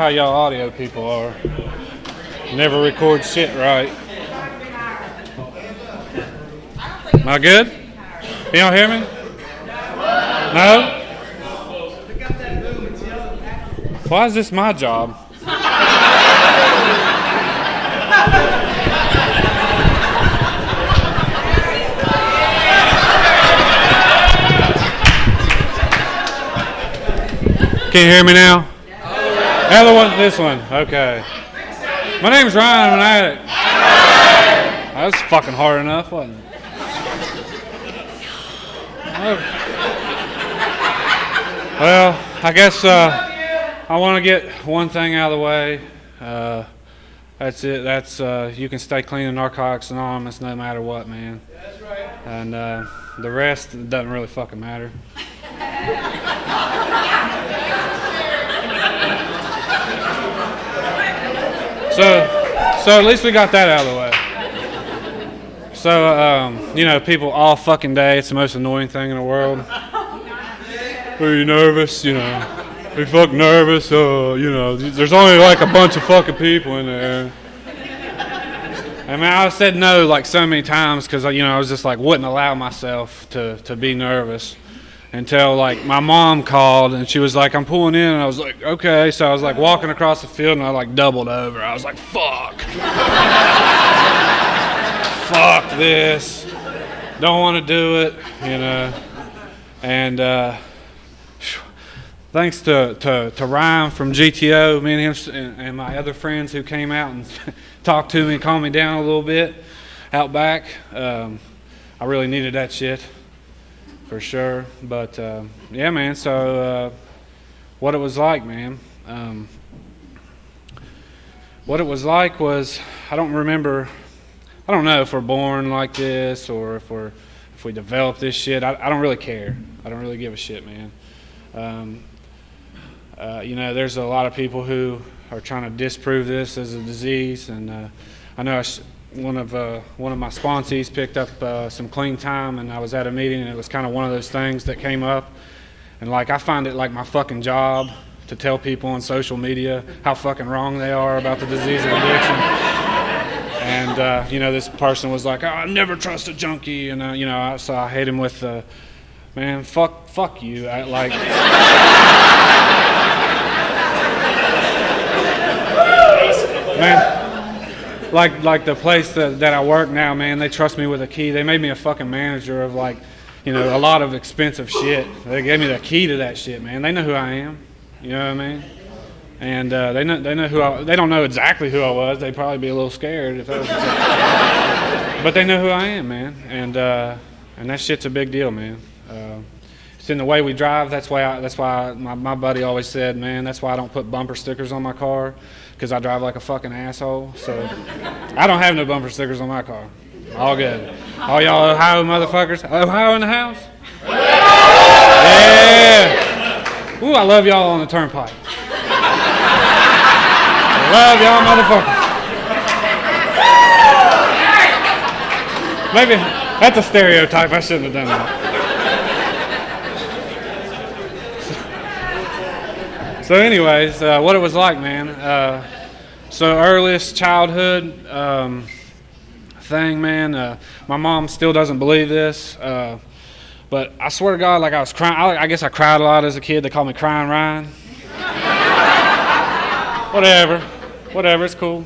how y'all audio people are. Never record shit right. Am I good? Can y'all hear me? No? Why is this my job? Can you hear me now? Other one, this one. Okay. My name's Ryan. I'm an addict. That was fucking hard enough, wasn't it? Well, I guess I want to get one thing out of the way. That's it. That's you can stay clean in Narcotics Anonymous no matter what, man. That's right. And the rest doesn't really fucking matter. So at least we got that out of the way. So, people all fucking day, it's the most annoying thing in the world. Are you nervous? Are you fucking nervous? There's only like a bunch of fucking people in there. I mean, I said no like so many times because, I was just like, wouldn't allow myself to be nervous. Until like my mom called and she was like, I'm pulling in, and I was like, okay. So I was like walking across the field and I like doubled over. I was like, fuck. Fuck this. Don't want to do it, And thanks to Ryan from GTO, me and him and my other friends who came out and talked to me and calmed me down a little bit out back. I really needed that shit. For sure, but yeah, man. So, what it was like, man. What it was like was I don't remember. I don't know if we're born like this or if we develop this shit. I don't really care. I don't really give a shit, man. There's a lot of people who are trying to disprove this as a disease, and I know. One of my sponsees picked up some clean time, and I was at a meeting, and it was kind of one of those things that came up. And like I find it like my fucking job to tell people on social media how fucking wrong they are about the disease of addiction. And this person was like, "Oh, I never trust a junkie," and so I hate him with, "Man, fuck you." Man. Like the place that I work now, man, they trust me with a key. They made me a fucking manager of a lot of expensive shit. They gave me the key to that shit, man. They know who I am. You know what I mean? And they know who they don't know exactly who I was. They'd probably be a little scared if I was. But they know who I am, man. And that shit's a big deal, man. It's in the way we drive. That's why my buddy always said, man, that's why I don't put bumper stickers on my car. Because I drive like a fucking asshole. So I don't have no bumper stickers on my car. All good. All y'all Ohio motherfuckers. Ohio in the house? Yeah. Ooh, I love y'all on the turnpike. I love y'all motherfuckers. Maybe that's a stereotype. I shouldn't have done that. So anyways, what it was like, man. So earliest childhood thing, man. My mom still doesn't believe this, but I swear to God, like I was crying. I guess I cried a lot as a kid. They call me Crying Ryan. Whatever, it's cool.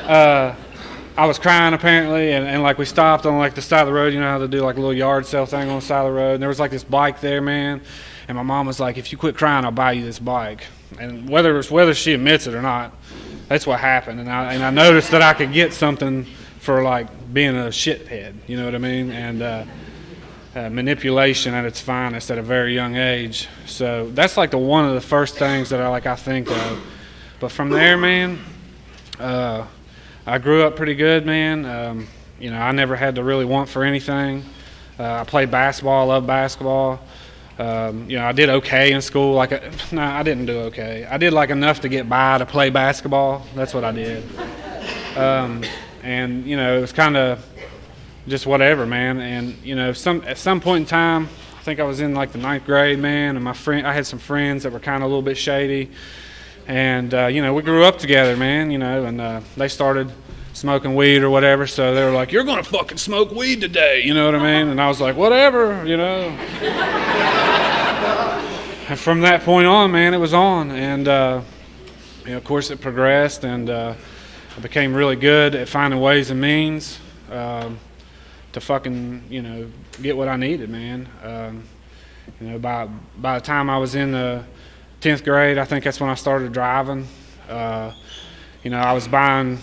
I was crying apparently, and like we stopped on like the side of the road. You know how they do like a little yard sale thing on the side of the road. And there was like this bike there, man. And my mom was like, "If you quit crying, I'll buy you this bike." And whether she admits it or not, that's what happened. And I noticed that I could get something for like being a shithead. You know what I mean? And manipulation at its finest at a very young age. So that's like one of the first things that I think of. But from there, man, I grew up pretty good, man. I never had to really want for anything. I played basketball. I love basketball. I did okay in school. I didn't do okay. I did like enough to get by to play basketball. That's what I did. And it was kind of just whatever, man. And at some point in time, I think I was in like the 9th grade, man, and I had some friends that were kind of a little bit shady, and we grew up together, man, and they started smoking weed or whatever, so they were like, "You're gonna fucking smoke weed today," you know what I mean? And I was like, "Whatever," And from that point on, man, it was on, and of course it progressed, and I became really good at finding ways and means to fucking get what I needed, man. By the time I was in the 10th grade, I think that's when I started driving. I was buying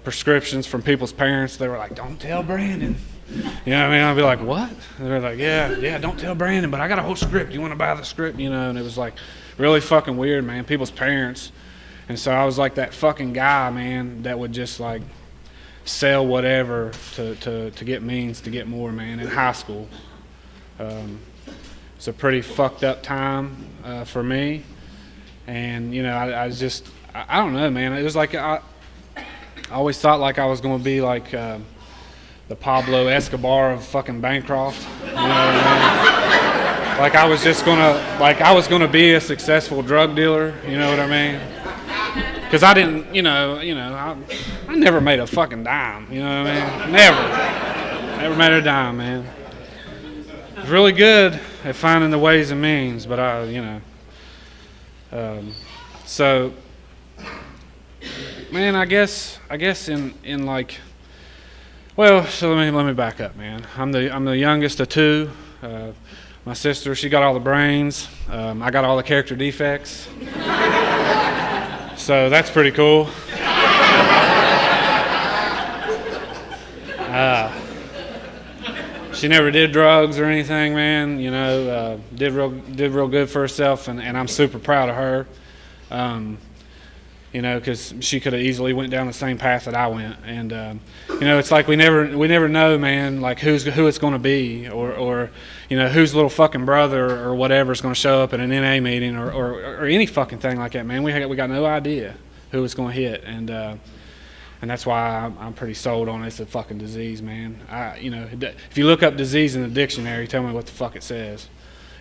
prescriptions from people's parents. They were like, "Don't tell Brandon." You know what I mean? I'd be like, "What?" And they're like, yeah, don't tell Brandon, but I got a whole script. You want to buy the script? And it was like really fucking weird, man. People's parents. And so I was like that fucking guy, man, that would just like sell whatever to get means to get more, man, in high school. It's a pretty fucked up time for me. And, I don't know, man. It was like I always thought like I was going to be like the Pablo Escobar of fucking Bancroft. You know what I mean? Like I was going to be a successful drug dealer. You know what I mean? Because I didn't, I never made a fucking dime. You know what I mean? Never made a dime, man. I was really good at finding the ways and means, but so, man, I guess in like, well, so let me back up, man. I'm the youngest of two. My sister, she got all the brains. I got all the character defects. So that's pretty cool. She never did drugs or anything, man. Did real good for herself, and I'm super proud of her. Because she could have easily went down the same path that I went, and it's like we never know, man, like who it's going to be, or whose little fucking brother or whatever is going to show up at an NA meeting or any fucking thing like that, man. We got no idea who it's going to hit, and that's why I'm pretty sold on it's a fucking disease, man. If you look up disease in the dictionary, tell me what the fuck it says.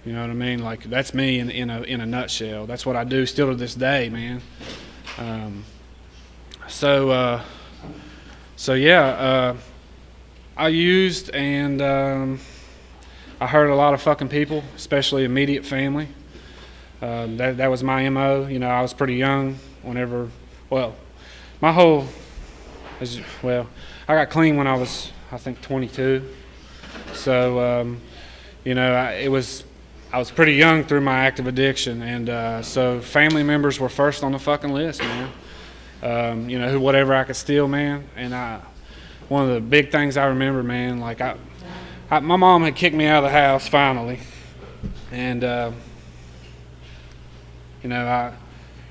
You know what I mean? Like that's me in a nutshell. That's what I do still to this day, man. I used and I hurt a lot of fucking people, especially immediate family. That was my MO. I was pretty young whenever, I got clean when I was, I think, 22. So, I was pretty young through my active addiction, and so family members were first on the fucking list, man. Whatever I could steal, man. And one of the big things I remember, man, like my mom had kicked me out of the house finally, and of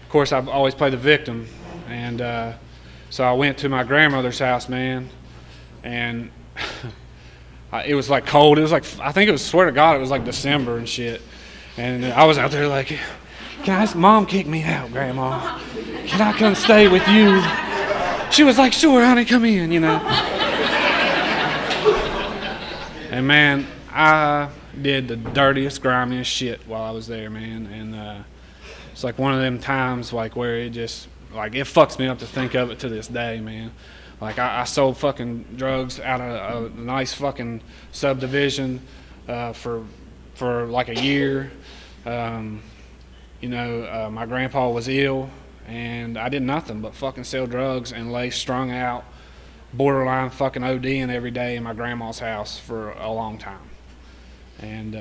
course I've always played the victim, and so I went to my grandmother's house, man, and it was like cold. It was like, I think it was, swear to God, it was like December and shit. And I was out there like, Mom kicked me out, Grandma. Can I come stay with you? She was like, "Sure, honey, come in, And man, I did the dirtiest, grimiest shit while I was there, man. And it's like one of them times like where it just, like, it fucks me up to think of it to this day, man. Like, I sold fucking drugs out of a nice fucking subdivision for like a year. My grandpa was ill, and I did nothing but fucking sell drugs and lay strung out, borderline fucking ODing every day in my grandma's house for a long time. And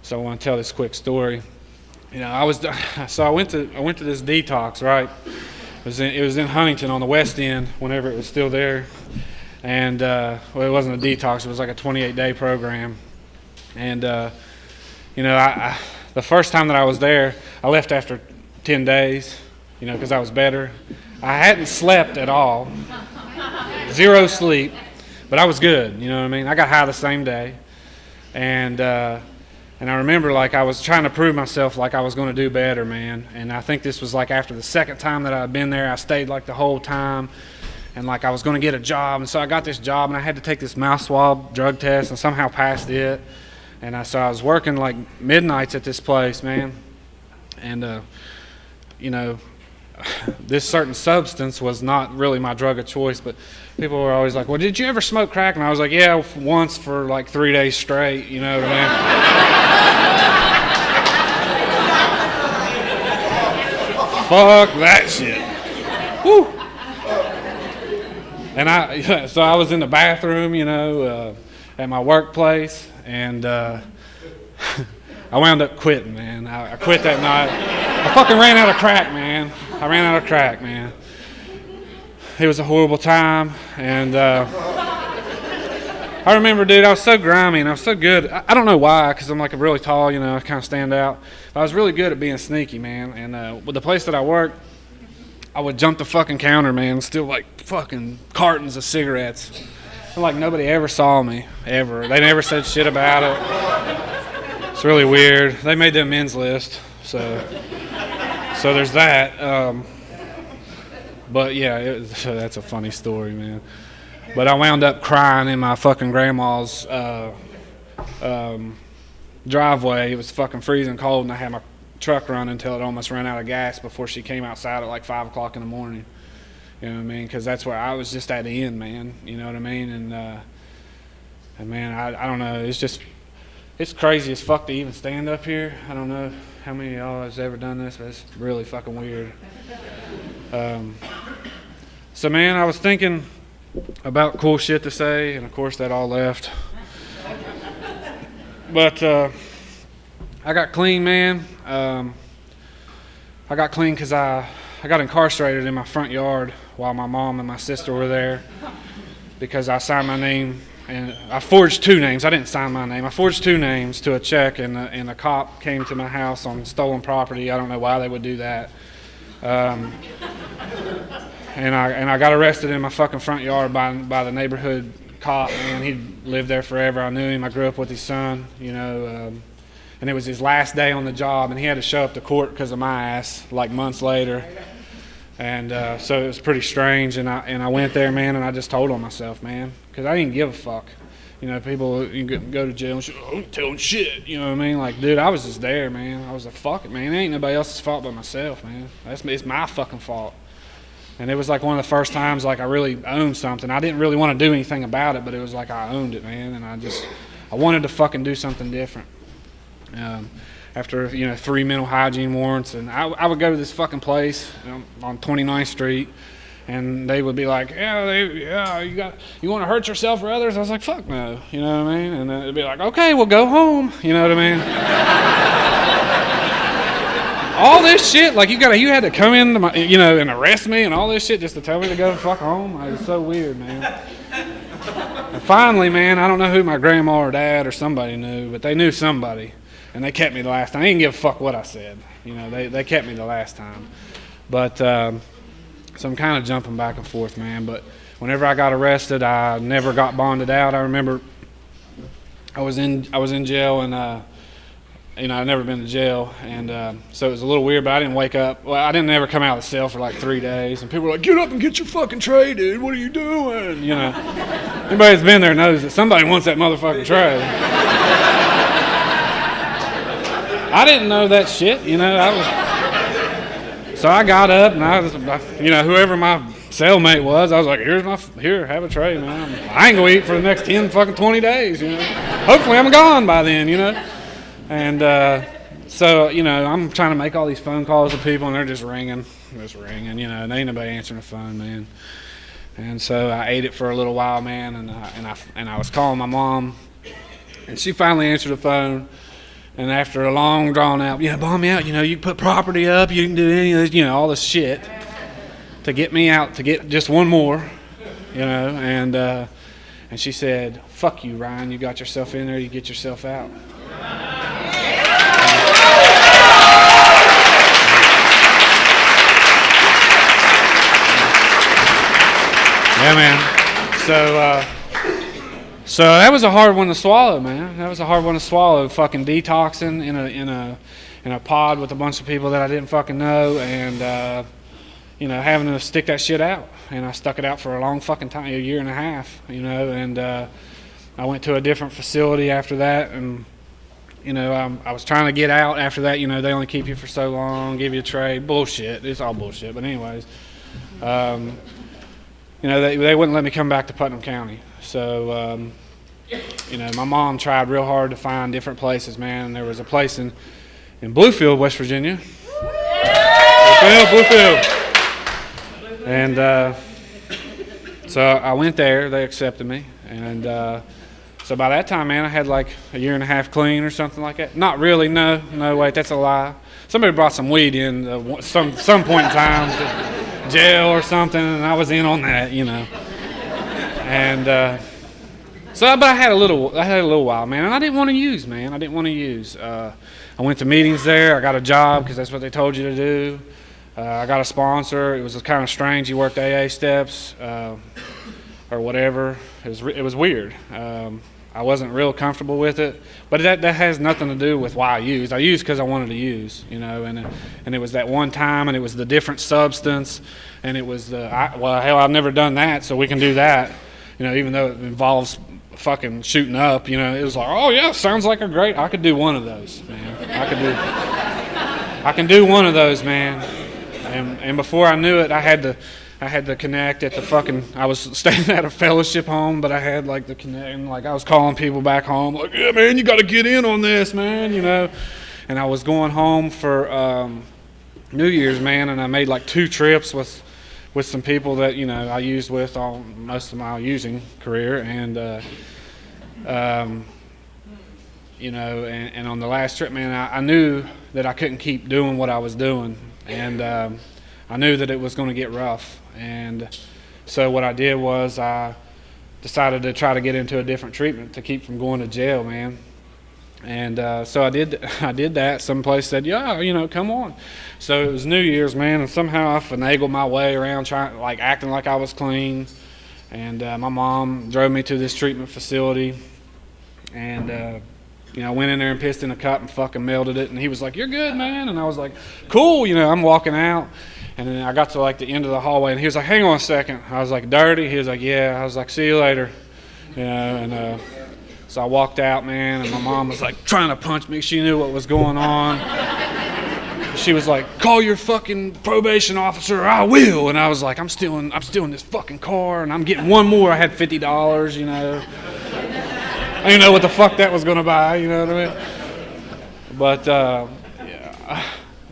so I want to tell this quick story. I went to this detox, right? It was in Huntington on the West End whenever it was still there, and it wasn't a detox; it was like a 28-day program. And the first time that I was there, I left after 10 days, because I was better. I hadn't slept at all, 0 sleep, but I was good. You know what I mean? I got high the same day, and I remember, like, I was trying to prove myself like I was going to do better, man. And I think this was, like, after the second time that I'd been there, I stayed, like, the whole time. And, like, I was going to get a job. And so I got this job, and I had to take this mouth swab drug test and somehow passed it. And so I was working like midnights at this place, man. And, you know, this certain substance was not really my drug of choice, but people were always like, well, did you ever smoke crack? And I was like, yeah, once for like 3 days straight, you know what I mean? Fuck that shit. Woo. And so I was in the bathroom, you know, at my workplace, and I wound up quitting, man. I quit that night. I fucking ran out of crack, man. It was a horrible time, and I remember, dude, I was so grimy and I was so good. I don't know why, because I'm like really tall, you know, I kind of stand out. But I was really good at being sneaky, man. And with the place that I worked, I would jump the fucking counter, man, steal like fucking cartons of cigarettes. And like nobody ever saw me, ever. They never said shit about it. It's really weird. They made the amends list, so there's that. But yeah, that's a funny story, man. But I wound up crying in my fucking grandma's driveway. It was fucking freezing cold, and I had my truck running until it almost ran out of gas before she came outside at like 5 o'clock in the morning. You know what I mean? Because that's where I was, just at the end, man. You know what I mean? And man, I don't know. It's crazy as fuck to even stand up here. I don't know how many of y'all has ever done this, but it's really fucking weird. So, man, I was thinking about cool shit to say, and of course that all left. But I got clean, man. I got clean because I got incarcerated in my front yard while my mom and my sister were there because I signed my name, and I forged 2 names. I didn't sign my name. I forged 2 names to a check, and a cop came to my house on stolen property. I don't know why they would do that. And I got arrested in my fucking front yard by the neighborhood cop, man. He lived there forever. I knew him. I grew up with his son, you know. And it was his last day on the job, and he had to show up to court because of my ass, like months later. And so it was pretty strange. And I went there, man, and I just told on myself, man, because I didn't give a fuck. You know, people, you go to jail and shit, oh, telling shit, you know what I mean? Like, dude, I was just there, man. I was like, fuck it, man. It ain't nobody else's fault but myself, man. It's my fucking fault. And it was like one of the first times, like, I really owned something. I didn't really want to do anything about it, but it was like I owned it, man. And I wanted to fucking do something different. After, you know, 3 mental hygiene warrants, and I would go to this fucking place on 29th Street, and they would be like, you want to hurt yourself or others? I was like, fuck no, you know what I mean? And then it'd be like, okay, we'll go home, you know what I mean? All this shit, like you had to come in, you know, and arrest me and all this shit just to tell me to go fuck home. It was so weird, man. And finally, man, I don't know who my grandma or dad or somebody knew, but they knew somebody. And they kept me the last time. I didn't give a fuck what I said. You know, they kept me the last time. But, so I'm kind of jumping back and forth, man. But whenever I got arrested, I never got bonded out. I remember I was in jail, and, you know, I'd never been to jail. And so it was a little weird, but I didn't wake up. Well, I didn't ever come out of the cell for like 3 days. And people were like, get up and get your fucking tray, dude. What are you doing? You know, anybody that's been there knows that somebody wants that motherfucking tray. I didn't know that shit, you know. So I got up, and I was, you know, whoever my cellmate was, I was like, here, have a tray, man. I ain't gonna eat for the next 10 fucking 20 days, you know. Hopefully I'm gone by then, you know. And so, you know, I'm trying to make all these phone calls to people, and they're just ringing, you know, and ain't nobody answering the phone, man. And so I ate it for a little while, man, and I was calling my mom, and she finally answered the phone. And after a long, drawn-out, bomb me out, you know, you can put property up, you can do any of this, you know, all this shit to get me out, to get just one more, you know, and she said, fuck you, Ryan, you got yourself in there, you get yourself out. Yeah, man. So that was a hard one to swallow, man. That was a hard one to swallow. Fucking detoxing in a pod with a bunch of people that I didn't fucking know, and you know, having to stick that shit out. And I stuck it out for a long fucking time, 1.5 years, you know. And I went to a different facility after that, and I was trying to get out after that. They only keep you for so long, give you a trade. Bullshit. It's all bullshit. But anyways, they wouldn't let me come back to Putnam County. So, my mom tried real hard to find different places, man. And there was a place in Bluefield, West Virginia. Bluefield. And so I went there. They accepted me. And so by that time, man, I had like a year and a half clean or something like that. Not really. No, wait, that's a lie. Somebody brought some weed in some point in time to jail or something, and I was in on that, And but I had a little while, man, and I didn't want to use, man. I went to meetings there. I got a job because that's what they told you to do. I got a sponsor. It was kind of strange. You worked AA steps or whatever. It was weird. I wasn't real comfortable with it, but that has nothing to do with why I used. I used because I wanted to use, and it was that one time, and it was the different substance, and it was hell, I've never done that, so we can do that, even though it involves fucking shooting up, it was like, oh yeah, sounds like I could do one of those, man. I can do one of those, man. And before I knew it, I had to connect at the fucking, I was staying at a fellowship home, but I had like the connect, and like I was calling people back home, like, yeah, man, you got to get in on this, man, And I was going home for New Year's, man, and I made like 2 trips with some people that, I used with most of my using career, and, and on the last trip, man, I knew that I couldn't keep doing what I was doing, and I knew that it was going to get rough. And so what I did was I decided to try to get into a different treatment to keep from going to jail, man. And so I did that. Some place said, yeah, come on. So it was New Year's, man, and somehow I finagled my way around acting like I was clean. And my mom drove me to this treatment facility. And, I went in there and pissed in a cup and fucking melted it. And he was like, you're good, man. And I was like, cool, I'm walking out. And then I got to like the end of the hallway, and he was like, hang on a second. I was like, dirty? He was like, yeah. I was like, see you later. And so I walked out, man, and my mom was like trying to punch me. She knew what was going on. She was like, call your fucking probation officer, I will. And I was like, I'm stealing this fucking car, and I'm getting one more. I had $50, I didn't know what the fuck that was going to buy, you know what I mean? But, yeah.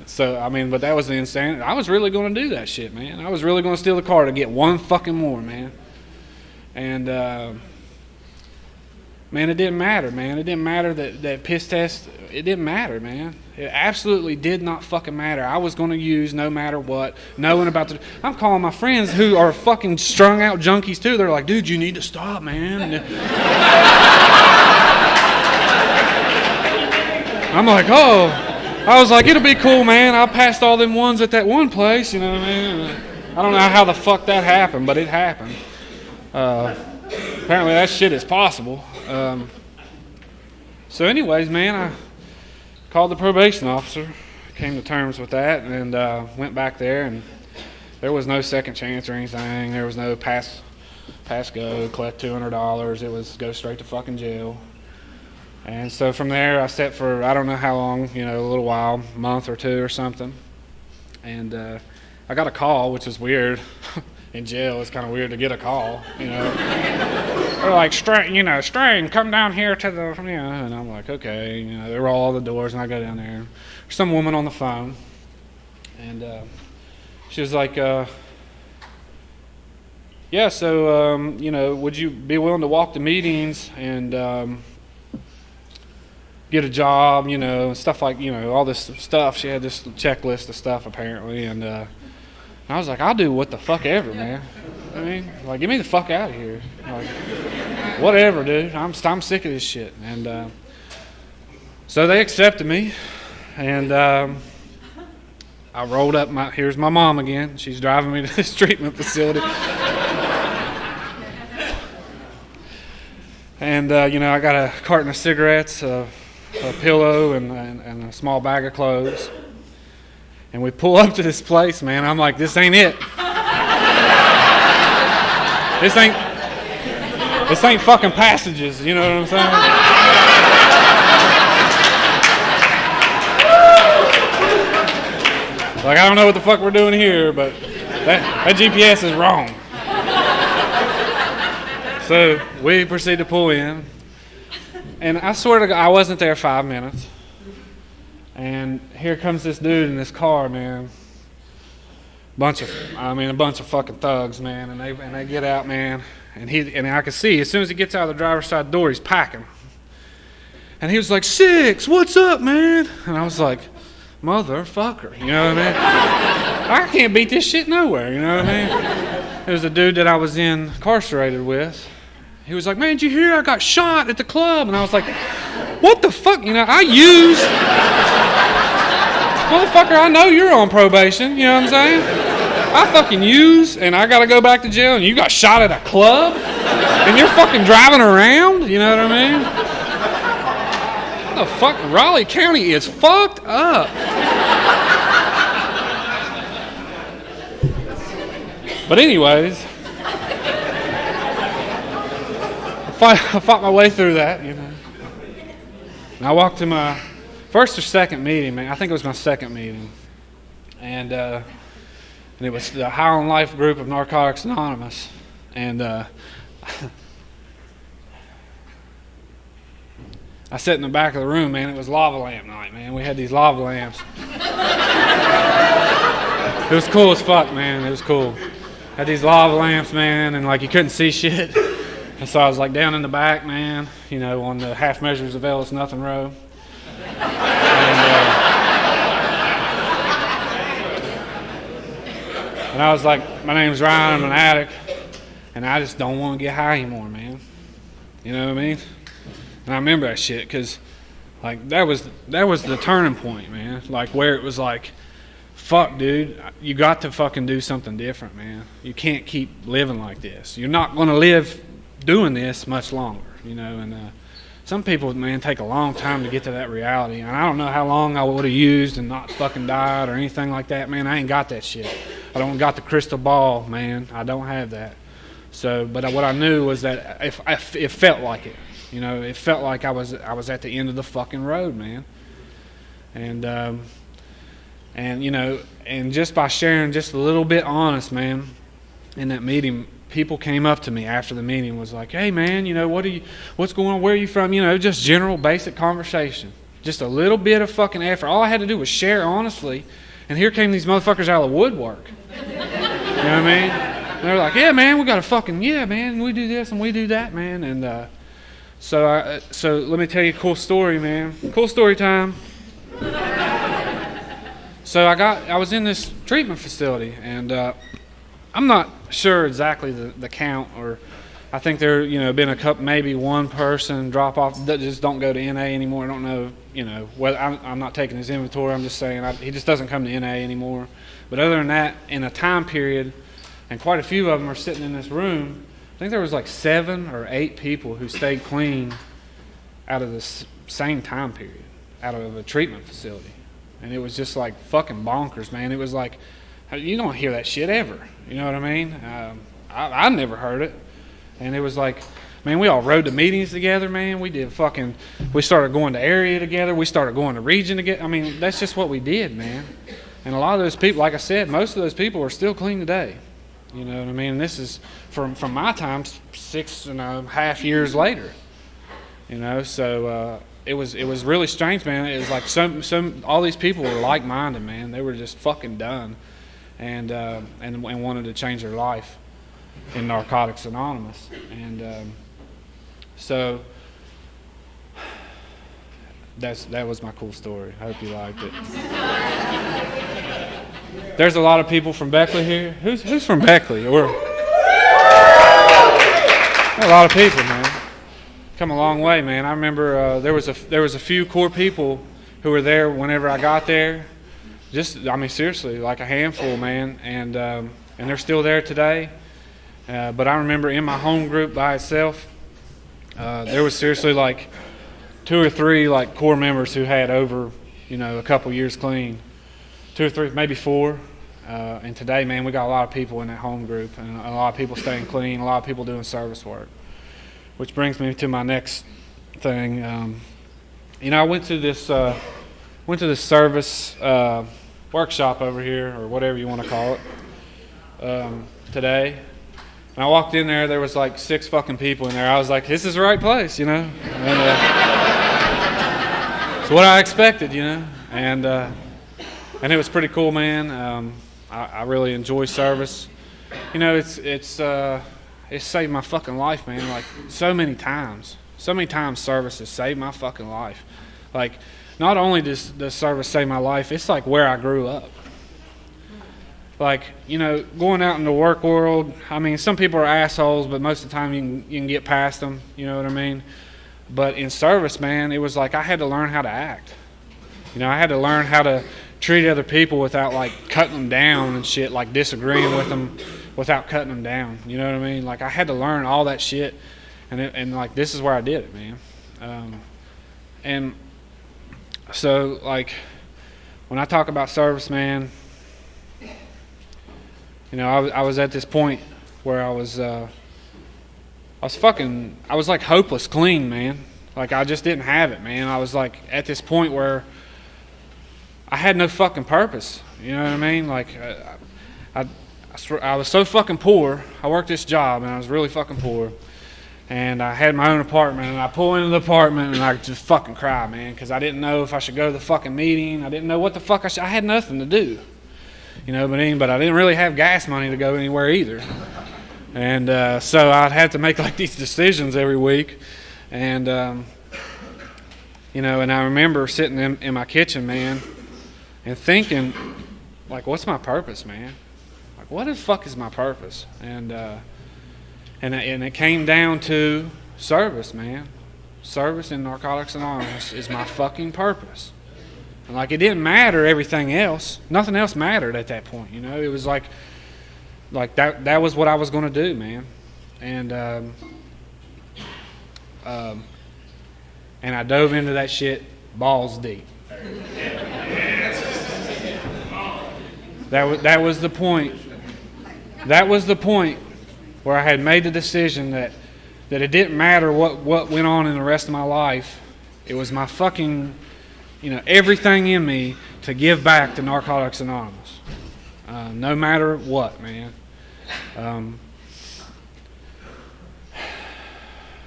So, but that was the insanity. I was really going to do that shit, man. I was really going to steal the car to get one fucking more, man. And, man, it didn't matter, man. It didn't matter that piss test. It didn't matter, man. It absolutely did not fucking matter. I was going to use no matter what, knowing about the... I'm calling my friends who are fucking strung out junkies, too. They're like, dude, you need to stop, man. I'm like, oh... I was like, it'll be cool, man. I passed all them ones at that one place, you know what I mean? I don't know how the fuck that happened, but it happened. Apparently that shit is possible. So anyways, man, I called the probation officer, came to terms with that, and went back there, and there was no second chance or anything. There was no pass go, collect $200. It was go straight to fucking jail. And so from there, I sat for, I don't know how long, a little while, a month or 2 or something. And I got a call, which is weird. In jail, it's kind of weird to get a call, They're like, Strain, come down here to the, And I'm like, okay, they roll all the doors, and I go down there. There's some woman on the phone. And she was like, yeah, so, would you be willing to walk the meetings and... get a job, stuff like, all this stuff. She had this checklist of stuff, apparently, and I was like, I'll do what the fuck ever, man. I mean, like, get me the fuck out of here. Like, whatever, dude. I'm sick of this shit. And so they accepted me, and I rolled up here's my mom again. She's driving me to this treatment facility. And, I got a carton of cigarettes, a pillow, and a small bag of clothes. And we pull up to this place, man. I'm like, this ain't it. This ain't fucking Passages, you know what I'm saying? Like, I don't know what the fuck we're doing here, but that GPS is wrong. So we proceed to pull in. And I swear to God, I wasn't there 5 minutes. And here comes this dude in this car, man. A bunch of fucking thugs, man. And they get out, man. And I could see, as soon as he gets out of the driver's side door, he's packing. And he was like, "Six, what's up, man?" And I was like, "Motherfucker," you know what I mean? I can't beat this shit nowhere, you know what I mean? There was a dude that I was incarcerated with. He was like, "Man, did you hear I got shot at the club?" And I was like, "What the fuck?" You know, I used. Motherfucker, I know you're on probation, you know what I'm saying? I fucking use, and I gotta go back to jail, and you got shot at a club? And you're fucking driving around? You know what I mean? What the fuck? Raleigh County is fucked up. But anyways, I fought my way through that, you know. And I walked to my first or second meeting, man. I think it was my second meeting. And it was the Highland Life group of Narcotics Anonymous. And I sat in the back of the room, man. It was lava lamp night, man. We had these lava lamps. It was cool as fuck, man. It was cool. Had these lava lamps, man, and like you couldn't see shit. And so I was like down in the back, man, you know, on the half measures of Ellis Nothing row. And I was like, "My name's Ryan, I'm an addict, and I just don't want to get high anymore, man." You know what I mean? And I remember that shit because, like, that was the turning point, man. Like, where it was like, fuck, dude, you got to fucking do something different, man. You can't keep living like this. You're not going to live doing this much longer, you know. And some people, man, take a long time to get to that reality. And I don't know how long I would have used and not fucking died or anything like that, man. I ain't got that shit. I don't got the crystal ball, man. I don't have that. So, but what I knew was that it felt like it. You know, it felt like I was at the end of the fucking road, man. And you know, and just by sharing just a little bit honest, man, in that meeting, people came up to me after the meeting and was like, "Hey, man, you know, what's going on? Where are you from?" You know, just general basic conversation. Just a little bit of fucking effort. All I had to do was share honestly, and here came these motherfuckers out of the woodwork. You know what I mean? And they're like, "Yeah, man, we got a fucking, yeah, man, we do this and we do that, man." And so let me tell you a cool story, man. Cool story time. So I was in this treatment facility, and I'm not sure exactly the count, or I think there, you know, been a couple, maybe one person drop off that just don't go to NA anymore. I don't know, you know, whether I'm not taking his inventory. I'm just saying he just doesn't come to NA anymore. But other than that, in a time period, and quite a few of them are sitting in this room. I think there was like 7 or 8 people who stayed clean out of the same time period, out of a treatment facility. And it was just like fucking bonkers, man. It was like, you don't hear that shit ever. You know what I mean? I never heard it. And it was like, man, we all rode to meetings together, man. We started going to area together. We started going to region together. I mean, that's just what we did, man. And a lot of those people, like I said, most of those people are still clean today. You know what I mean? And this is from my time, 6.5 years later. You know, so it was really strange, man. It was like all these people were like-minded, man. They were just fucking done, and wanted to change their life in Narcotics Anonymous. And so that was my cool story. I hope you liked it. There's a lot of people from Beckley here. Who's from Beckley? A lot of people, man. Come a long way, man. I remember there was a few core people who were there whenever I got there. Just, I mean, seriously, like a handful, man. And they're still there today. But I remember in my home group by itself, there was seriously like 2 or 3 like core members who had over, you know, a couple years clean. 2 or 3, maybe 4. And today, man, we got a lot of people in that home group, and a lot of people staying clean, a lot of people doing service work. Which brings me to my next thing. You know, I went to this service workshop over here, or whatever you want to call it, today. And I walked in there was like 6 fucking people in there. I was like, this is the right place, you know? And, it's what I expected, you know? And it was pretty cool, man. I really enjoy service. You know, it's saved my fucking life, man. Like, so many times service has saved my fucking life. Like, not only does service save my life, it's like where I grew up. Like, you know, going out in the work world, I mean, some people are assholes, but most of the time you can get past them, you know what I mean? But in service, man, it was like I had to learn how to act. You know, I had to learn how to treat other people without, like, cutting them down and shit, like disagreeing with them without cutting them down, you know what I mean? Like, I had to learn all that shit, and like, this is where I did it, man. And so, like, when I talk about service, man, you know, I was at this point where I was like hopeless clean, man. Like, I just didn't have it, man. I was like at this point where I had no fucking purpose. You know what I mean? Like, I was so fucking poor. I worked this job and I was really fucking poor. And I had my own apartment, and I pull into the apartment and I just fucking cry, man, because I didn't know if I should go to the fucking meeting. I didn't know what the fuck I had nothing to do. You know, but I didn't really have gas money to go anywhere either. And so I'd have to make like these decisions every week. And, you know, and I remember sitting in my kitchen, man, and thinking, like, what's my purpose, man? Like, what the fuck is my purpose? And it came down to service, man. Service in Narcotics Anonymous is my fucking purpose. And like, it didn't matter everything else. Nothing else mattered at that point, you know. It was like that was what I was going to do, man. And I dove into that shit balls deep. That was the point. That was the point where I had made the decision that it didn't matter what went on in the rest of my life. It was my fucking, you know, everything in me to give back to Narcotics Anonymous. No matter what, man.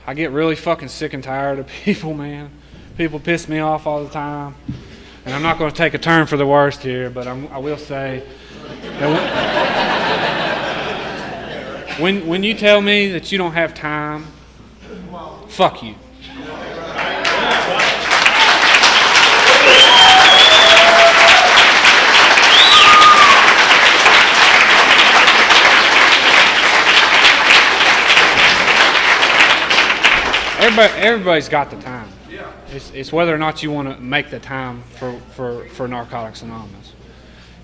I get really fucking sick and tired of people, man. People piss me off all the time. And I'm not going to take a turn for the worst here, but I will say that when you tell me that you don't have time, fuck you. Everybody's got the time. It's whether or not you want to make the time for Narcotics Anonymous.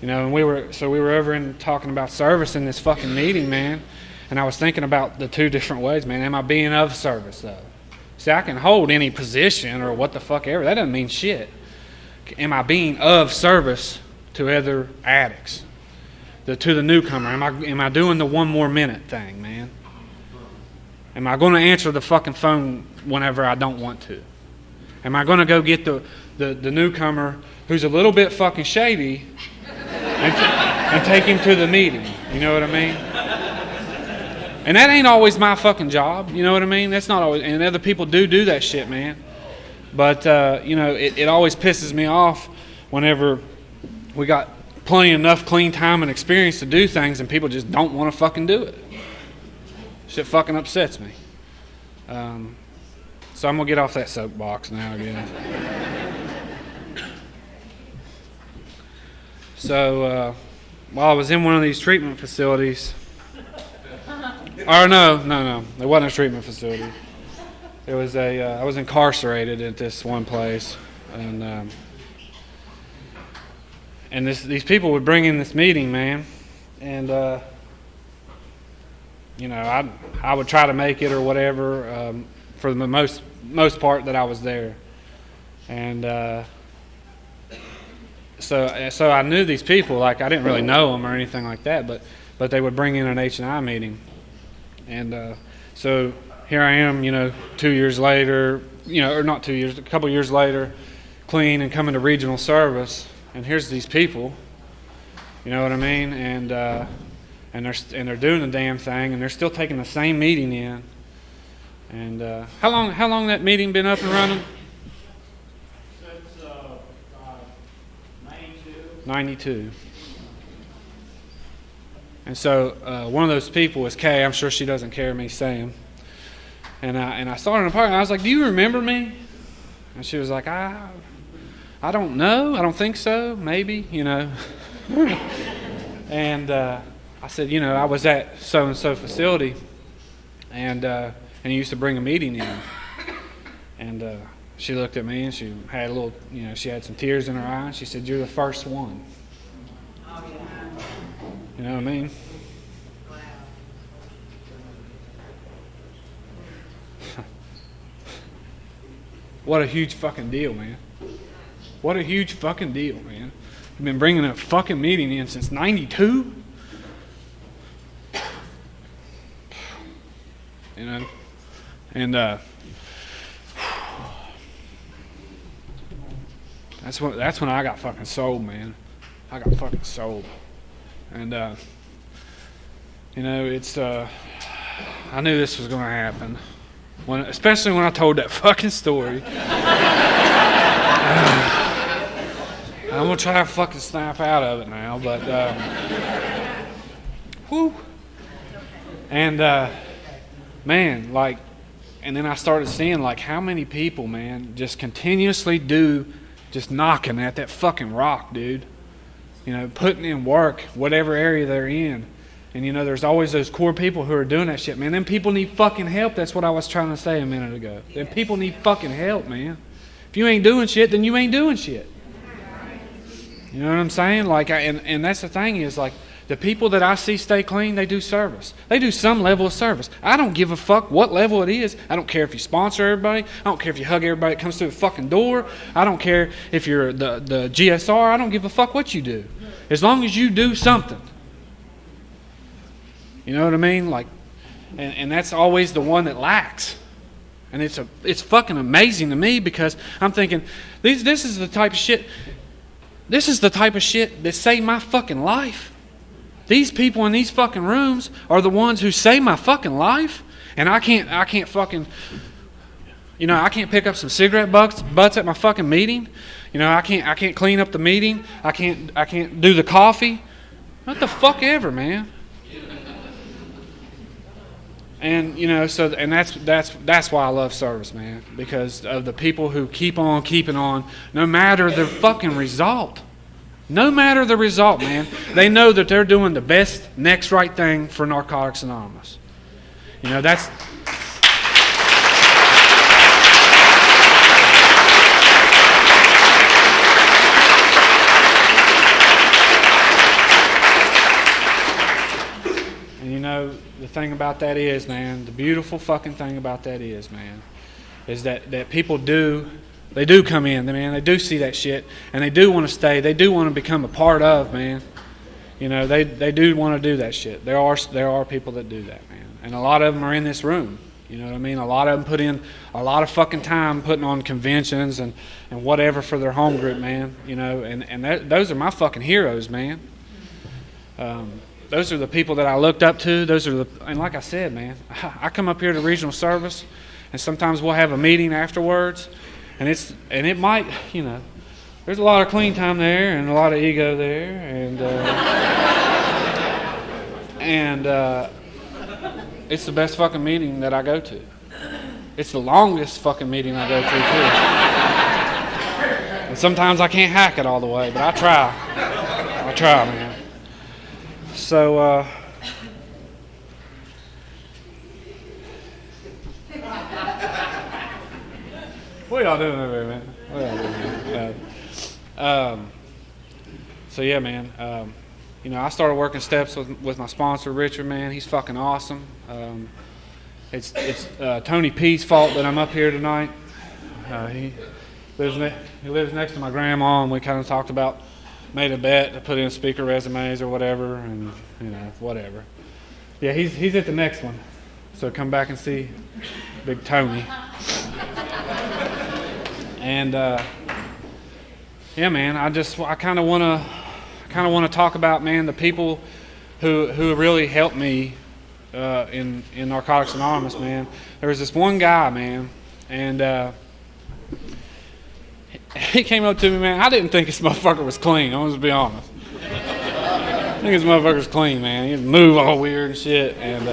You know, and we were over talking about service in this fucking meeting, man. And I was thinking about the two different ways, man. Am I being of service, though? See, I can hold any position or what the fuck ever. That doesn't mean shit. Am I being of service to other addicts? To the newcomer? Am I doing the 1 more minute thing, man? Am I going to answer the fucking phone whenever I don't want to? Am I going to go get the newcomer who's a little bit fucking shady and take him to the meeting? You know what I mean? And that ain't always my fucking job. You know what I mean? That's not always. And other people do that shit, man. But, you know, it always pisses me off whenever we got plenty enough clean time and experience to do things and people just don't want to fucking do it. Shit fucking upsets me. So I'm going to get off that soapbox now again. So while I was in one of these treatment facilities, or no, it wasn't a treatment facility. It was I was incarcerated at this one place, and these people would bring in this meeting, man, and you know, I would try to make it or whatever for the most part that I was there, and so I knew these people. Like, I didn't really know them or anything like that, but they would bring in an H&I meeting, and so here I am, you know, 2 years later, you know, or not 2 years, a couple years later, clean and coming to regional service, and here's these people, You know what I mean? And they're doing the damn thing, and they're still taking the same meeting in. And how long that meeting been up and running? Since 92. 92. And so one of those people was Kay. I'm sure she doesn't care me saying. And I saw her in the park, and I was like, "Do you remember me?" And she was like, I don't know. I don't think so. Maybe, you know. And I said, you know, I was at so-and-so facility, and he used to bring a meeting in. And she looked at me, and she had a little, you know, she had some tears in her eyes. She said, "You're the first one." You know what I mean? What a huge fucking deal, man. What a huge fucking deal, man. You've been bringing a fucking meeting in since 92? You know? And that's when I got fucking sold, man. I got fucking sold. And you know, it's I knew this was gonna happen. Especially when I told that fucking story. I'm gonna try to fucking snap out of it now, but whew. And man, like, and then I started seeing like how many people, man, just continuously just knocking at that fucking rock, dude. You know, putting in work, whatever area they're in. And you know, there's always those core people who are doing that shit, man. Them people need fucking help. That's what I was trying to say a minute ago. Them people need fucking help, man. If you ain't doing shit, then you ain't doing shit. You know what I'm saying? Like, and that's the thing is, like, the people that I see stay clean, they do service. They do some level of service. I don't give a fuck what level it is. I don't care if you sponsor everybody. I don't care if you hug everybody that comes through the fucking door. I don't care if you're the GSR. I don't give a fuck what you do. As long as you do something. You know what I mean? Like, and that's always the one that lacks. And it's fucking amazing to me because I'm thinking, this is the type of shit. This is the type of shit that saved my fucking life. These people in these fucking rooms are the ones who saved my fucking life. And I can't fucking, you know, I can't pick up some cigarette butts at my fucking meeting. You know, I can't clean up the meeting. I can't do the coffee. What the fuck ever, man. And you know, so and that's why I love service, man, because of the people who keep on keeping on, no matter the fucking result. No matter the result, man, they know that they're doing the best next right thing for Narcotics Anonymous. You know, that's you know, the thing about that is, man, the beautiful fucking thing about that is, man, is that people they do come in, man, they do see that shit, and they do want to stay, they do want to become a part of, man. You know, they do want to do that shit. There are people that do that, man. And a lot of them are in this room. You know what I mean? A lot of them put in a lot of fucking time putting on conventions and whatever for their home group, man. You know, and those are my fucking heroes, man. Those are the people that I looked up to. And like I said, man, I come up here to regional service, and sometimes we'll have a meeting afterwards, and it might, you know, there's a lot of clean time there and a lot of ego there, and it's the best fucking meeting that I go to. It's the longest fucking meeting I go to too. And sometimes I can't hack it all the way, but I try. Man. So, what y'all doing over there, man? What y'all doing? So yeah, man. You know, I started working steps with my sponsor, Richard. Man, he's fucking awesome. It's Tony P's fault that I'm up here tonight. He lives next to my grandma, and we kind of talked about. Made a bet to put in speaker resumes or whatever, and you know, whatever. Yeah, he's at the next one, so come back and see Big Tony. And yeah, man, I kind of want to kind of want to talk about, man, the people who really helped me in Narcotics Anonymous, man. There was this one guy, man, and he came up to me, man. I didn't think this motherfucker was clean. I'm gonna be honest. I think this motherfucker's clean, man. He'd move all weird and shit, and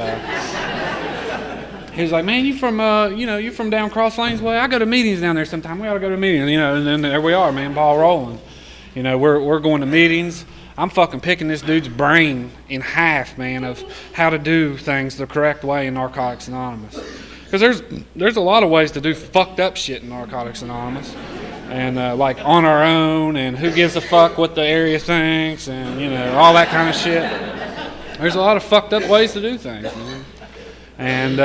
he was like, "Man, you from you from down Cross Lanes way? I go to meetings down there sometime. We ought to go to meetings, And then there we are, man, ball rolling. We're going to meetings. I'm fucking picking this dude's brain in half, man, of how to do things the correct way in Narcotics Anonymous. Because there's a lot of ways to do fucked up shit in Narcotics Anonymous, and like on our own, and who gives a fuck what the area thinks, and all that kind of shit. There's a lot of fucked up ways to do things, man. And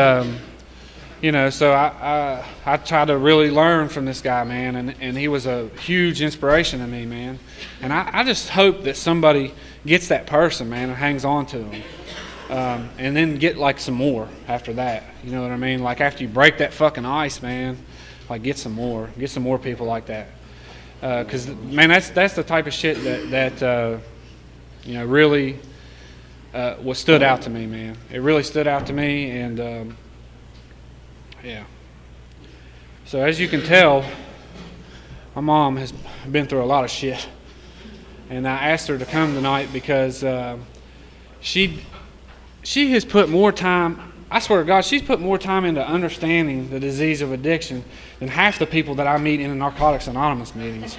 so I try to really learn from this guy, man, and he was a huge inspiration to me, man. And I just hope that somebody gets that person, man, and hangs on to them. And then get like some more after that. You know what I mean? Like after you break that fucking ice, man, like get some more people like that. Because man, that's the type of shit that really what stood out to me, man. It really stood out to me, and yeah. So as you can tell, my mom has been through a lot of shit, and I asked her to come tonight because she has put more time. I swear to God, she's put more time into understanding the disease of addiction than half the people that I meet in the Narcotics Anonymous meetings.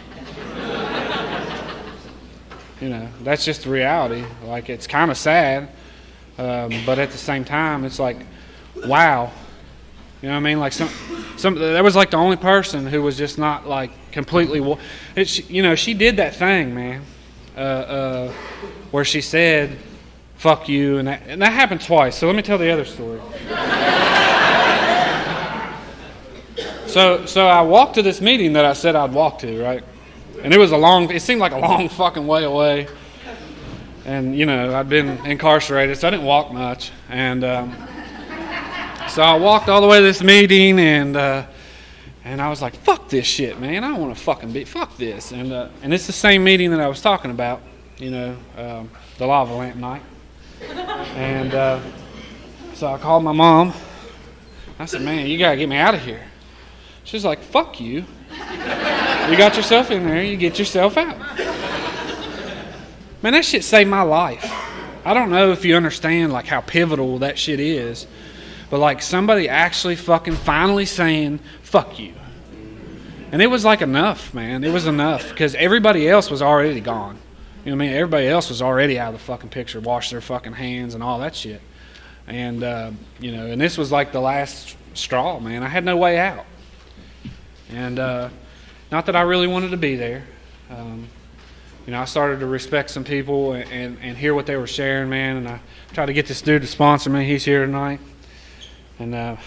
That's just the reality. Like, it's kind of sad, but at the same time, it's like, wow. You know what I mean? Like that was like the only person who was just not like completely. She did that thing, man, where she said, "Fuck you," and that happened twice. So let me tell the other story. So I walked to this meeting that I said I'd walk to, right? And it seemed like a long fucking way away. And, I'd been incarcerated, so I didn't walk much. And so I walked all the way to this meeting, and I was like, fuck this shit, man. I don't want to fucking fuck this. And it's the same meeting that I was talking about, the lava lamp night. And so I called my mom. I said, man, you got to get me out of here. She's like, fuck you. You got yourself in there, you get yourself out. Man, that shit saved my life. I don't know if you understand like how pivotal that shit is, but like somebody actually fucking finally saying, fuck you. And it was like enough, man. It was enough because everybody else was already gone. You know what I mean? Everybody else was already out of the fucking picture, washed their fucking hands and all that shit. And, and this was like the last straw, man. I had no way out. And not that I really wanted to be there. I started to respect some people and hear what they were sharing, man. And I tried to get this dude to sponsor me. He's here tonight. And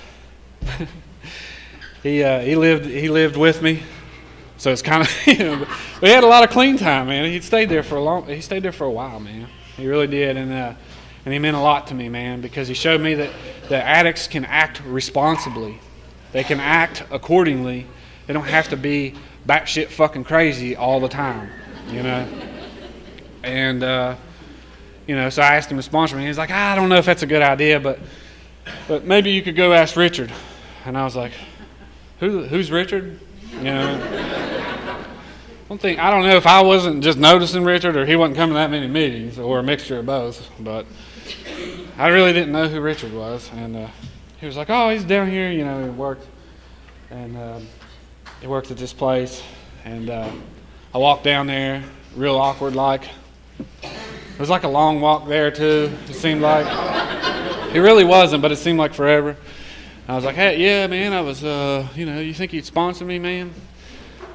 he lived with me. So it's kind of, we had a lot of clean time, man. He stayed there for a while, man. He really did. And he meant a lot to me, man, because he showed me that addicts can act responsibly. They can act accordingly. They don't have to be batshit fucking crazy all the time, And, so I asked him to sponsor me. He's like, I don't know if that's a good idea, but maybe you could go ask Richard. And I was like, who's Richard? I don't know if I wasn't just noticing Richard or he wasn't coming to that many meetings or a mixture of both, but I really didn't know who Richard was. And he was like, oh, he's down here, he worked. And he worked at this place. And I walked down there, real awkward like. It was like a long walk there too, it seemed like. It really wasn't, but it seemed like forever. I was like, hey, yeah, man, I was, you think you'd sponsor me, man?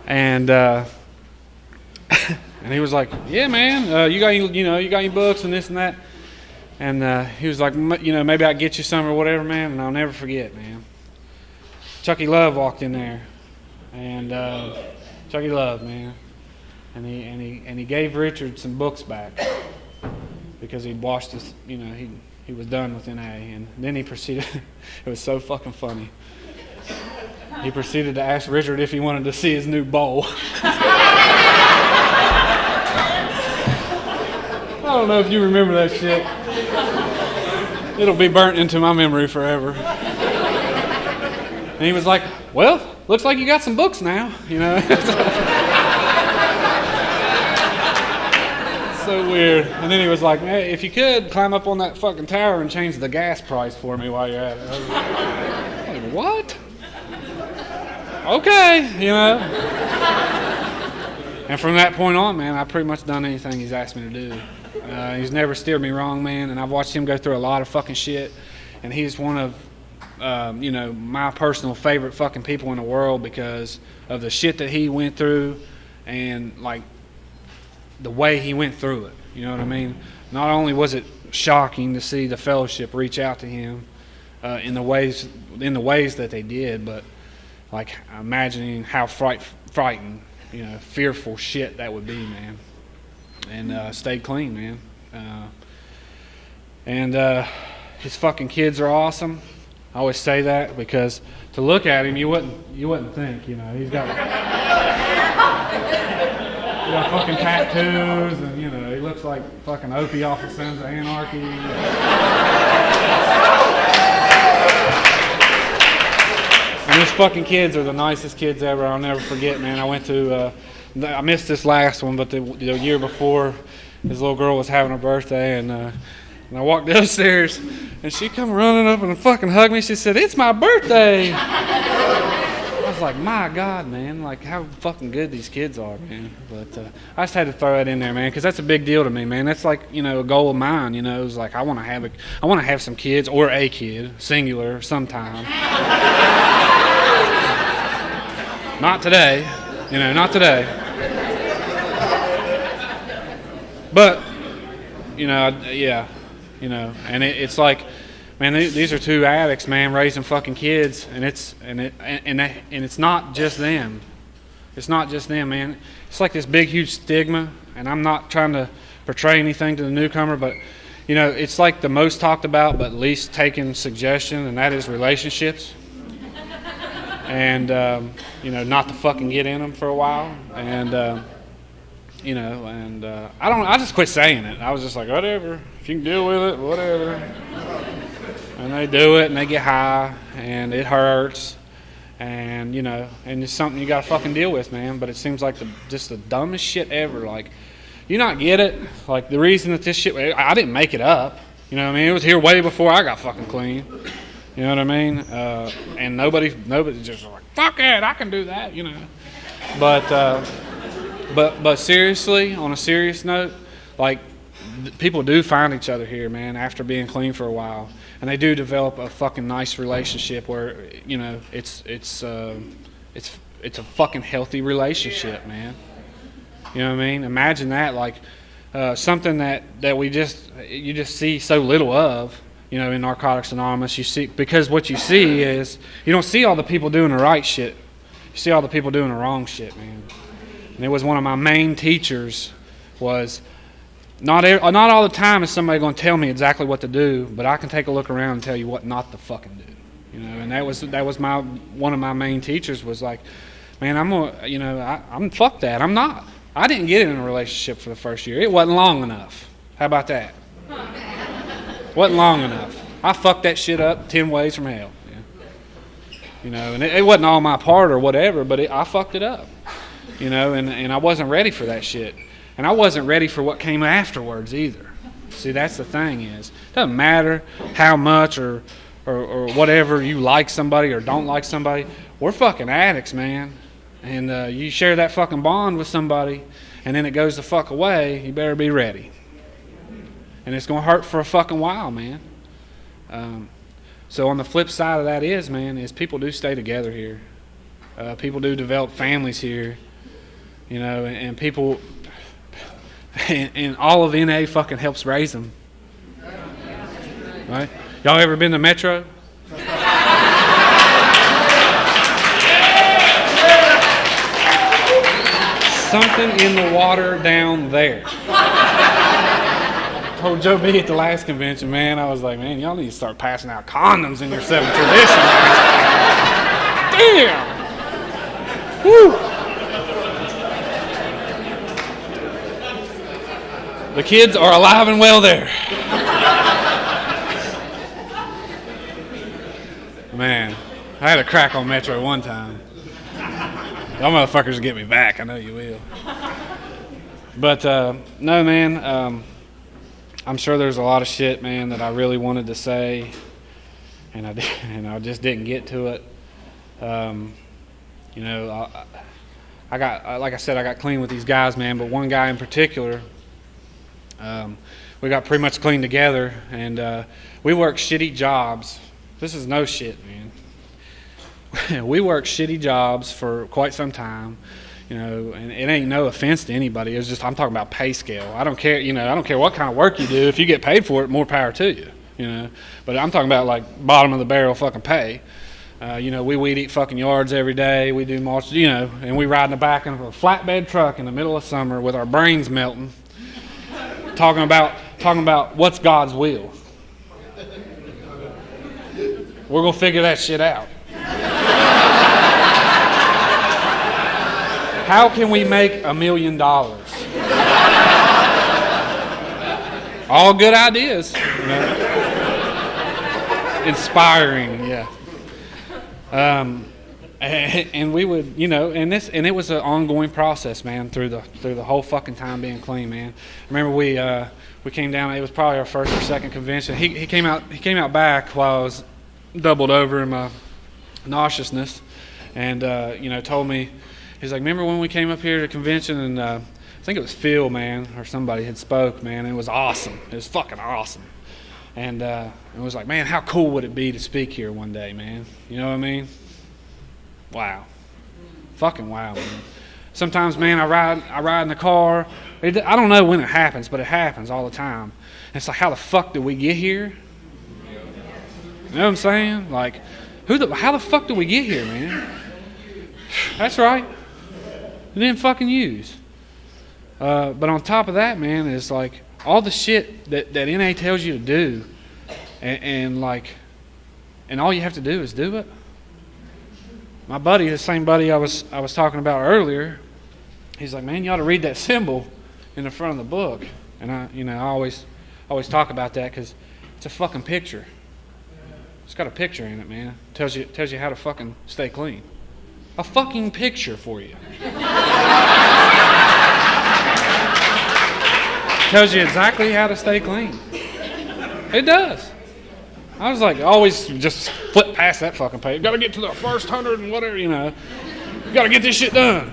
And and he was like, yeah, man, you got your books and this and that. And he was like, maybe I'll get you some or whatever, man. And I'll never forget, man. Chucky Love walked in there, and Chucky Love, man, and he gave Richard some books back because he'd washed his, he was done with NA, and then he proceeded. It was so fucking funny. He proceeded to ask Richard if he wanted to see his new bowl. don't know if you remember that shit. It'll be burnt into my memory forever. And he was like, well, looks like you got some books now, you know. So weird. And then he was like, hey, if you could, climb up on that fucking tower and change the gas price for me while you're at it. I was like, what? Okay, you know. And from that point on, man, I've pretty much done anything he's asked me to do. He's never steered me wrong, man, and I've watched him go through a lot of fucking shit. And he's one of, my personal favorite fucking people in the world because of the shit that he went through and, like, the way he went through it. You know what I mean? Not only was it shocking to see the fellowship reach out to him in the ways that they did, but, like, imagining how frightened, fearful shit that would be, man. And stayed clean, man. And his fucking kids are awesome. I always say that because to look at him, you wouldn't think, he's got fucking tattoos, and he looks like fucking Opie off of Sons of Anarchy. And his fucking kids are the nicest kids ever. I'll never forget, man. I missed this last one, but the year before, his little girl was having her birthday, and I walked downstairs, and she come running up and fucking hugged me. She said, "It's my birthday." I was like, my God, man, like how fucking good these kids are, man. But I just had to throw that in there, man, because that's a big deal to me, man. That's like, a goal of mine, It's like I want to have some kids, or a kid, singular, sometime. Not today, not today. But, and it's like, man, these are two addicts, man, raising fucking kids, and it's not just them. It's not just them, man. It's like this big, huge stigma, and I'm not trying to portray anything to the newcomer, but it's like the most talked about but least taken suggestion, and that is relationships. And not to fucking get in them for a while, and I just quit saying it. I was just like, whatever, if you can deal with it, whatever. And they do it, and they get high, and it hurts, and and it's something you got to fucking deal with, man. But it seems like just the dumbest shit ever. Like, you not get it? Like, the reason that this shit, I didn't make it up. You know what I mean? It was here way before I got fucking clean. You know what I mean? And nobody just like, fuck it, I can do that, But seriously, on a serious note, like, people do find each other here, man, after being clean for a while, and they do develop a fucking nice relationship where it's a fucking healthy relationship, man. You know what I mean? Imagine that, like something that you just see so little of. In Narcotics Anonymous, you see, because what you see is, you don't see all the people doing the right shit. You see all the people doing the wrong shit, man. And it was one of my main teachers was, not all the time is somebody going to tell me exactly what to do, but I can take a look around and tell you what not to fucking do. And that was one of my main teachers was like, man, I'm fuck that. I'm not. I didn't get in a relationship for the first year. It wasn't long enough. How about that? Wasn't long enough. I fucked that shit up 10 ways from hell. Yeah. And it wasn't all my part or whatever, but I fucked it up. And I wasn't ready for that shit. And I wasn't ready for what came afterwards either. See, that's the thing is, it doesn't matter how much or whatever you like somebody or don't like somebody. We're fucking addicts, man. And you share that fucking bond with somebody, and then it goes the fuck away, you better be ready. And it's going to hurt for a fucking while, man. So on the flip side of that is people do stay together here. People do develop families here. And people, and all of NA fucking helps raise them. Right? Y'all ever been to Metro? Something in the water down there. I told Joe B at the last convention, man, I was like, man, y'all need to start passing out condoms in your 7th tradition. Damn! Woo! The kids are alive and well there. Man, I had a crack on Metro one time. Y'all motherfuckers will get me back. I know you will. But, no, man, I'm sure there's a lot of shit, man, that I really wanted to say, and I just didn't get to it. You know, I got, like I said, I got clean with these guys, man, but one guy in particular, we got pretty much clean together, and we worked shitty jobs. This is no shit, man. We worked shitty jobs for quite some time, you know, and it ain't no offense to anybody. It's just I'm talking about pay scale. I don't care, you know, I don't care what kind of work you do. If you get paid for it, more power to you, you know. But I'm talking about like bottom of the barrel fucking pay. You know, we weed eat fucking yards every day. We do mulch, you know, and we ride in the back of a flatbed truck in the middle of summer with our brains melting, talking about what's God's will. We're gonna figure that shit out. How can we make $1 million? All good ideas. You know? Inspiring, yeah. And we would, you know, and it was an ongoing process, man, through the whole fucking time being clean, man. I remember we came down. It was probably our first or second convention. He came out back while I was doubled over in my nauseousness, and you know, told me, he's like, remember when we came up here to convention, and I think it was Phil, man, or somebody had spoke, man, and it was awesome. It was fucking awesome. And it was like, man, how cool would it be to speak here one day, man? You know what I mean? Wow. Fucking wow, man. Sometimes, man, I ride in the car. I don't know when it happens, but it happens all the time. And it's like, how the fuck did we get here? You know what I'm saying? Like, how the fuck did we get here, man? That's right. We didn't fucking use. But on top of that, man, it's like all the shit that NA tells you to do, and all you have to do is do it. My buddy, the same buddy I was talking about earlier, he's like, man, you ought to read that symbol in the front of the book. And I always talk about that because it's a fucking picture. It's got a picture in it, man. Tells you how to fucking stay clean. A fucking picture for you. Tells you exactly how to stay clean. It does. I was like, always just flip past that fucking page. Got to get to the first 100 and whatever, you know. You got to get this shit done.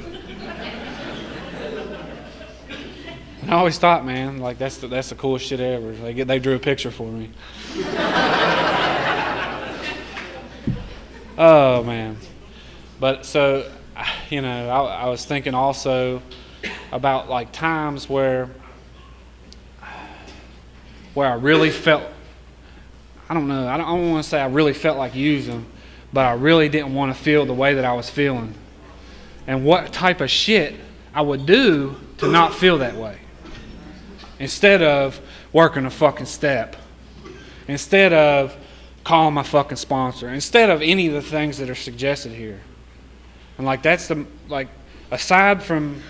And I always thought, man, like that's the coolest shit ever. They drew a picture for me. Oh man. But so, you know, I was thinking also about like times where I really felt, I don't know, I don't want to say I really felt like using, but I really didn't want to feel the way that I was feeling. And what type of shit I would do to not feel that way. Instead of working a fucking step. Instead of calling my fucking sponsor. Instead of any of the things that are suggested here. And like that's aside from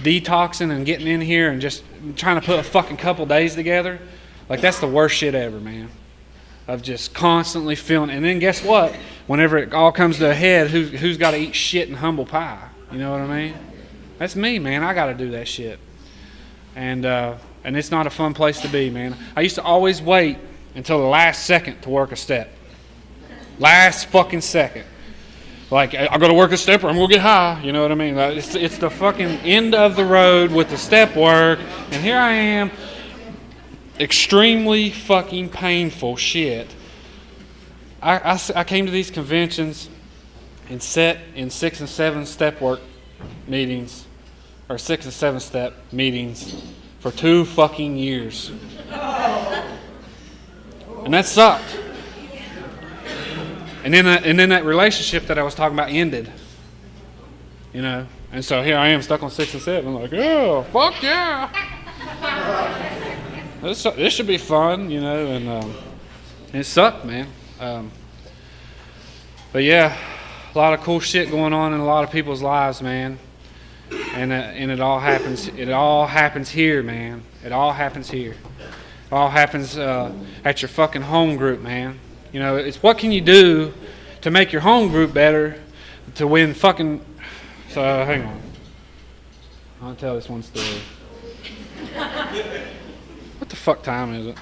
detoxing and getting in here and just trying to put a fucking couple days together, like that's the worst shit ever, man. Of just constantly feeling, and then guess what? Whenever it all comes to a head, who's got to eat shit and humble pie? You know what I mean? That's me, man. I got to do that shit, and it's not a fun place to be, man. I used to always wait until the last second to work a step. Last fucking second. Like, I got to work a step or I'm going to get high. You know what I mean? It's the fucking end of the road with the step work, and here I am. Extremely fucking painful shit. I came to these conventions and sat in 6 and 7 step work meetings, or 6 and 7 step meetings for 2 fucking years. And that sucked. And then that relationship that I was talking about ended. You know? And so here I am stuck on 6 and 7. I'm like, oh, fuck yeah. This should be fun, you know, and it sucked, man. But yeah, a lot of cool shit going on in a lot of people's lives, man. And it all happens. It all happens here, man. It all happens here. It all happens at your fucking home group, man. You know, it's what can you do to make your home group better to win fucking. So hang on. I'll tell this one story. What the fuck time is it?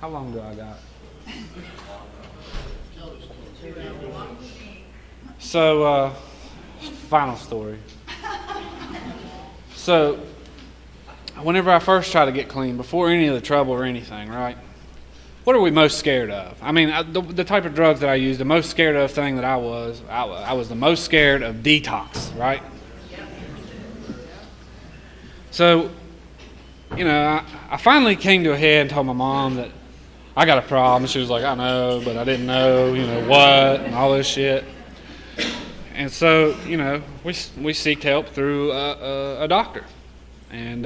How long do I got? So, final story. So, whenever I first try to get clean, before any of the trouble or anything, right? What are we most scared of? I mean, the type of drugs that I used, the most scared of thing that I was the most scared of detox, right? So, you know, I finally came to a head and told my mom that I got a problem. She was like, I know, but I didn't know, you know, what, and all this shit. And so, you know, we seeked help through a doctor. And,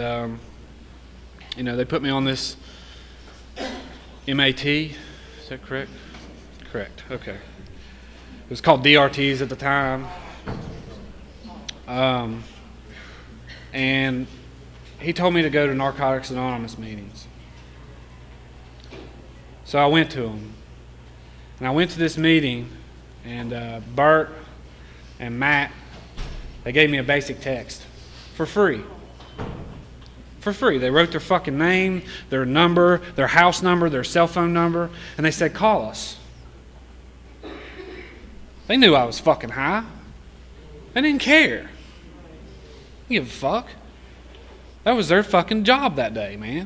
you know, they put me on this MAT. Is that correct? Correct. Okay. It was called DRTs at the time. And he told me to go to Narcotics Anonymous meetings. So I went to them. And I went to this meeting, and Bert and Matt, they gave me a basic text for free. For free. They wrote their fucking name, their number, their house number, their cell phone number, and they said, call us. They knew I was fucking high. They didn't care. They didn't give a fuck. That was their fucking job that day, man.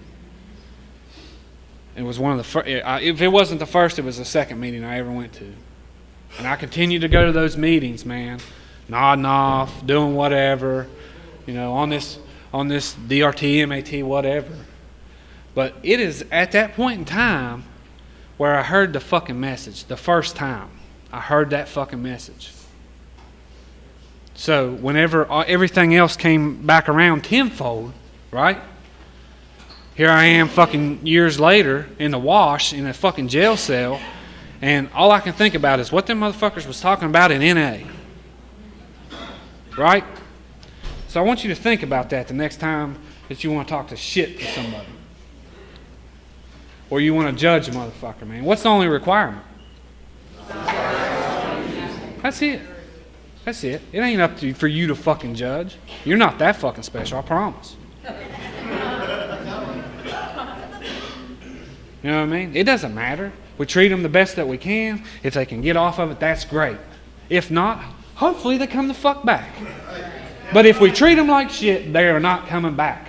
It was one of the first. If it wasn't the first, it was the second meeting I ever went to. And I continued to go to those meetings, man. Nodding off, doing whatever, you know, on this DRT, MAT, whatever. But it is at that point in time where I heard the fucking message. The first time I heard that fucking message. So whenever everything else came back around tenfold, right? Here I am fucking years later in the wash in a fucking jail cell, and all I can think about is what them motherfuckers was talking about in NA. Right? So I want you to think about that the next time that you want to talk to shit to somebody. Or you want to judge a motherfucker, man. What's the only requirement? That's it. That's it. It ain't up to you for you to fucking judge. You're not that fucking special, I promise. You know what I mean? It doesn't matter. We treat them the best that we can. If they can get off of it, that's great. If not, hopefully they come the fuck back. But if we treat them like shit, they are not coming back.